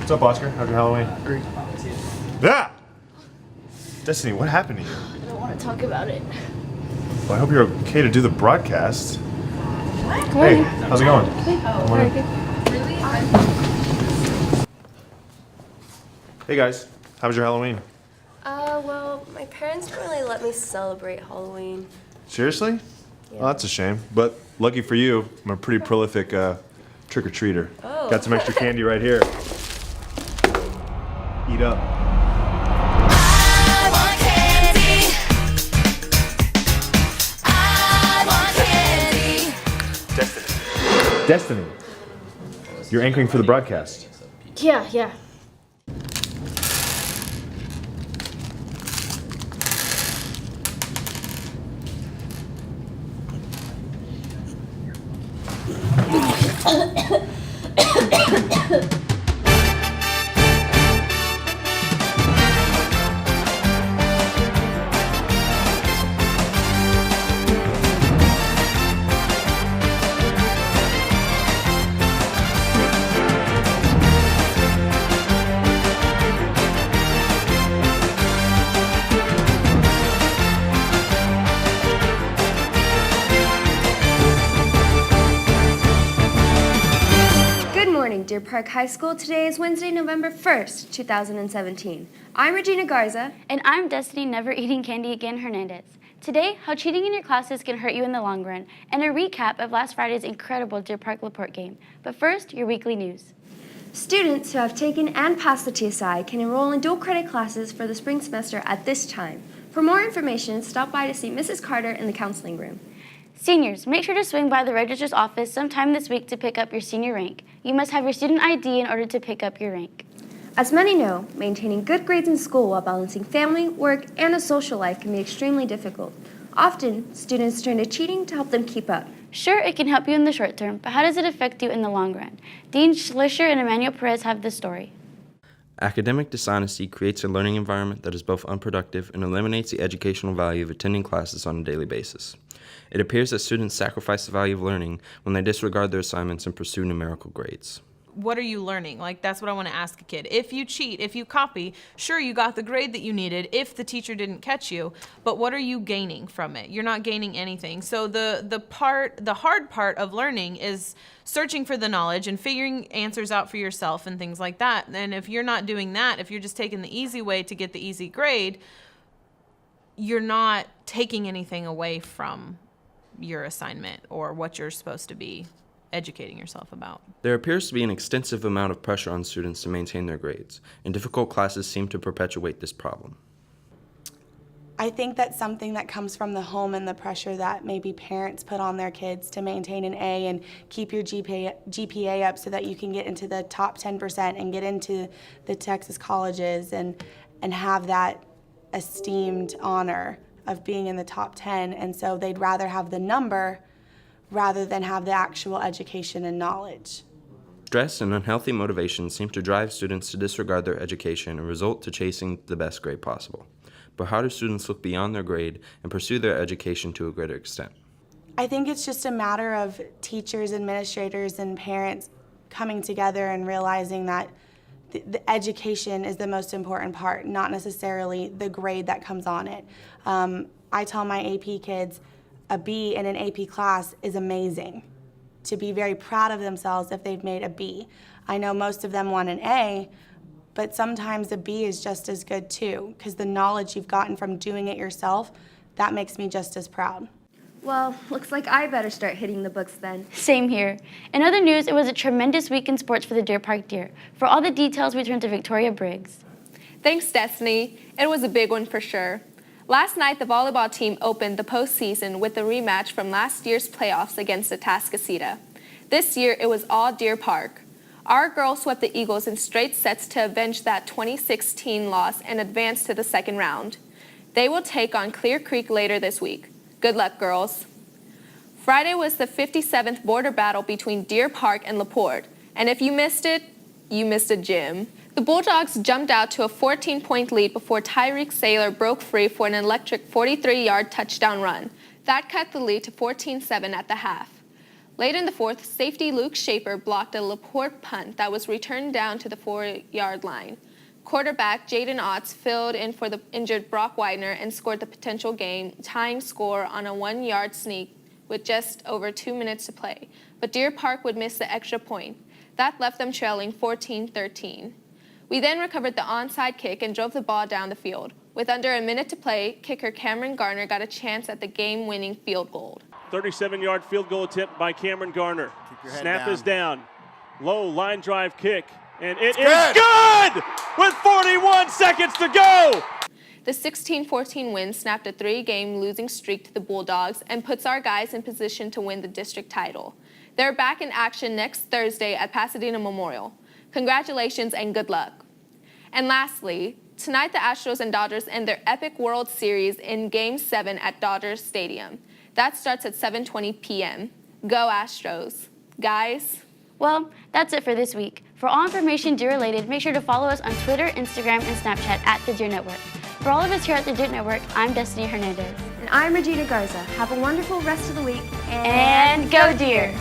What's up, Oscar? How's your Halloween? Great. Ah! Destiny, what happened to you? I don't want to talk about it. Well, I hope you're okay to do the broadcast. What? Hey, how's it going? Very good. Hey guys, how was your Halloween? Well, my parents don't really let me celebrate Halloween. Seriously? Yeah. Well, that's a shame. But lucky for you, I'm a pretty prolific trick-or-treater. Oh. Got some extra candy right here. Eat up. I want candy. I want candy. Destiny. Destiny. You're anchoring for the broadcast. Yeah. Good morning, Deer Park High School. Today is Wednesday, November 1st, 2017. I'm Regina Garza. And I'm Destiny Never Eating Candy Again Hernandez. Today, how cheating in your classes can hurt you in the long run, and a recap of last Friday's incredible Deer Park LaPorte game. But first, your weekly news. Students who have taken and passed the TSI can enroll in dual credit classes for the spring semester at this time. For more information, stop by to see Mrs. Carter in the counseling room. Seniors, make sure to swing by the registrar's office sometime this week to pick up your senior rank. You must have your student ID in order to pick up your rank. As many know, maintaining good grades in school while balancing family, work, and a social life can be extremely difficult. Often, students turn to cheating to help them keep up. Sure, it can help you in the short term, but how does it affect you in the long run? Dean Schlischer and Emmanuel Perez have this story. Academic dishonesty creates a learning environment that is both unproductive and eliminates the educational value of attending classes on a daily basis. It appears that students sacrifice the value of learning when they disregard their assignments and pursue numerical grades. What are you learning? Like, that's what I want to ask a kid. If you cheat, if you copy, sure, you got the grade that you needed if the teacher didn't catch you, but what are you gaining from it? You're not gaining anything. So the hard part of learning is searching for the knowledge and figuring answers out for yourself and things like that. And if you're not doing that, if you're just taking the easy way to get the easy grade, you're not taking anything away from your assignment or what you're supposed to be educating yourself about. There appears to be an extensive amount of pressure on students to maintain their grades, and difficult classes seem to perpetuate this problem. I think that's something that comes from the home and the pressure that maybe parents put on their kids to maintain an A and keep your GPA up so that you can get into the top 10% and get into the Texas colleges and have that esteemed honor of being in the top 10. And so they'd rather have the number rather than have the actual education and knowledge. Stress and unhealthy motivation seem to drive students to disregard their education and result to chasing the best grade possible. But how do students look beyond their grade and pursue their education to a greater extent? I think it's just a matter of teachers, administrators, and parents coming together and realizing that the education is the most important part, not necessarily the grade that comes on it. I tell my AP kids, a B in an AP class is amazing. To be very proud of themselves if they've made a B. I know most of them want an A, but sometimes a B is just as good too, because the knowledge you've gotten from doing it yourself, that makes me just as proud. Well, looks like I better start hitting the books then. Same here. In other news, it was a tremendous week in sports for the Deer Park Deer. For all the details, we turn to Victoria Briggs. Thanks, Destiny. It was a big one for sure. Last night, the volleyball team opened the postseason with a rematch from last year's playoffs against Atascocita. This year, it was all Deer Park. Our girls swept the Eagles in straight sets to avenge that 2016 loss and advance to the second round. They will take on Clear Creek later this week. Good luck, girls. Friday was the 57th border battle between Deer Park and LaPorte, and if you missed it, you missed a gym. The Bulldogs jumped out to a 14-point lead before Tyreek Saylor broke free for an electric 43-yard touchdown run. That cut the lead to 14-7 at the half. Late in the fourth, safety Luke Shaper blocked a Laporte punt that was returned down to the 4-yard line. Quarterback Jaden Otts filled in for the injured Brock Widener and scored the potential game-tying score on a 1-yard sneak with just over 2 minutes to play. But Deer Park would miss the extra point. That left them trailing 14-13. We then recovered the onside kick and drove the ball down the field. With under a minute to play, kicker Cameron Garner got a chance at the game-winning field goal. 37-yard field goal attempt by Cameron Garner. Snap down. is down. Low line drive kick. And it is good with 41 seconds to go. The 16-14 win snapped a 3-game losing streak to the Bulldogs and puts our guys in position to win the district title. They're back in action next Thursday at Pasadena Memorial. Congratulations and good luck. And lastly, tonight the Astros and Dodgers end their epic World Series in Game 7 at Dodgers Stadium. That starts at 7:20 p.m. Go Astros. Guys. Well, that's it for this week. For all information Deer related, make sure to follow us on Twitter, Instagram, and Snapchat at The Deer Network. For all of us here at The Deer Network, I'm Destiny Hernandez. And I'm Regina Garza. Have a wonderful rest of the week. And go Deer!